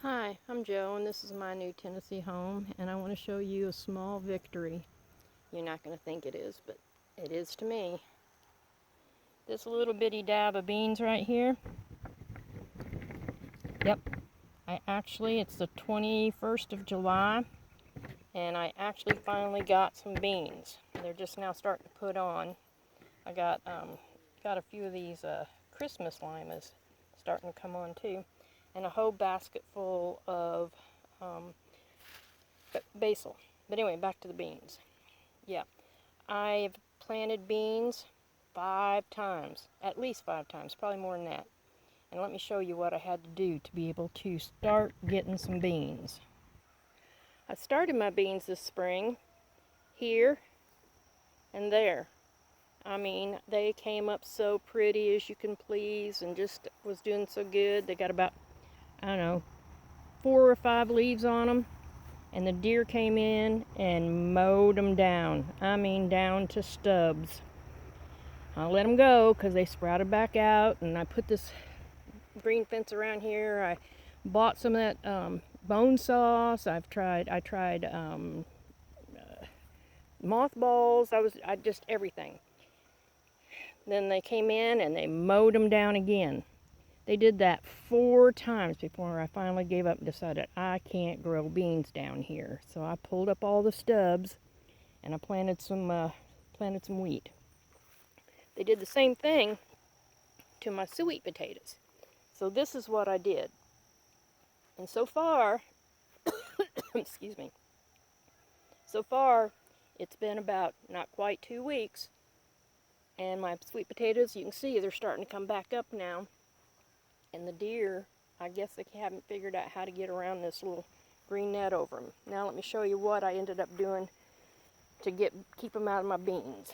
Hi, I'm Joe, and this is my new Tennessee home, and I want to show you a small victory. You're not going to think it is, but it is to me. This little bitty dab of beans right here. Yep, it's the 21st of July, and I actually finally got some beans. They're just now starting to put on. I got a few of these Christmas limas starting to come on too, and a whole basket full of basil. But anyway, back to the beans. Yeah, I've planted beans 5 times, at least 5 times, probably more than that. And let me show you what I had to do to be able to start getting some beans. I started my beans this spring here and there. I mean, they came up so pretty as you can please and just was doing so good. They got about, I don't know, 4 or 5 leaves on them. And the deer came in and mowed them down. I mean, down to stubs. I let them go because they sprouted back out, and I put this green fence around here. I bought some of that bone sauce. I tried mothballs. I just everything. Then they came in and they mowed them down again. They did that 4 times before I finally gave up and decided I can't grow beans down here. So I pulled up all the stubs and I planted some wheat. They did the same thing to my sweet potatoes. So this is what I did. And so far, excuse me, so far it's been about not quite 2 weeks, and my sweet potatoes, you can see they're starting to come back up now. And the deer, I guess they haven't figured out how to get around this little green net over them. Now let me show you what I ended up doing to keep them out of my beans.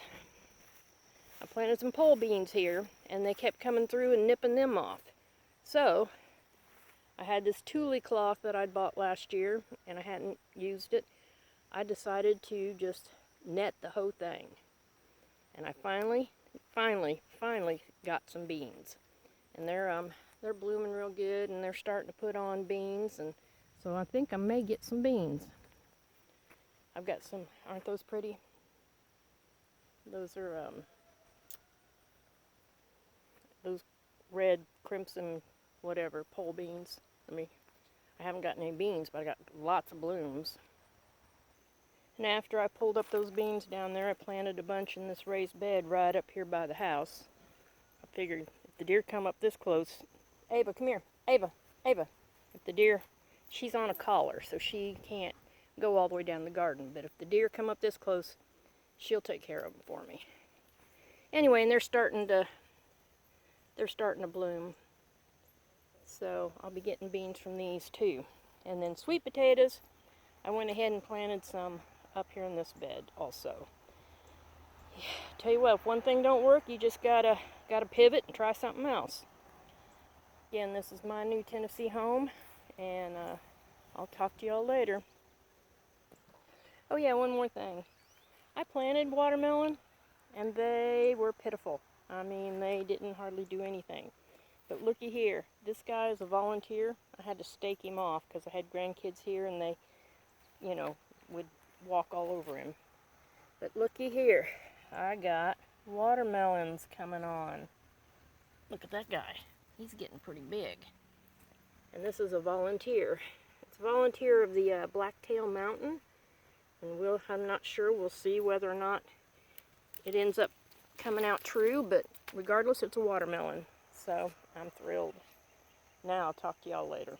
I planted some pole beans here, and they kept coming through and nipping them off. So I had this tule cloth that I'd bought last year, and I hadn't used it. I decided to just net the whole thing. And I finally got some beans. And they're blooming real good, and they're starting to put on beans, and so I think I may get some beans. I've got some, aren't those pretty? Those are those red, crimson, whatever, pole beans. I haven't got any beans, but I got lots of blooms. And after I pulled up those beans down there, I planted a bunch in this raised bed right up here by the house. I figured if the deer come up this close, Ava, come here. Ava. If the deer, she's on a collar, so she can't go all the way down the garden. But if the deer come up this close, she'll take care of them for me. Anyway, and they're starting to bloom. So I'll be getting beans from these too. And then sweet potatoes, I went ahead and planted some up here in this bed also. Tell you what, if one thing don't work, you just gotta pivot and try something else. Again, this is my new Tennessee home, and I'll talk to y'all later. Oh yeah, one more thing. I planted watermelon, and they were pitiful. I mean, they didn't hardly do anything. But looky here, this guy is a volunteer. I had to stake him off because I had grandkids here, and they, would walk all over him. But looky here, I got watermelons coming on. Look at that guy. He's getting pretty big. And this is a volunteer. It's a volunteer of the Blacktail Mountain. And I'm not sure, we'll see whether or not it ends up coming out true, but regardless, it's a watermelon. So I'm thrilled. Now I'll talk to y'all later.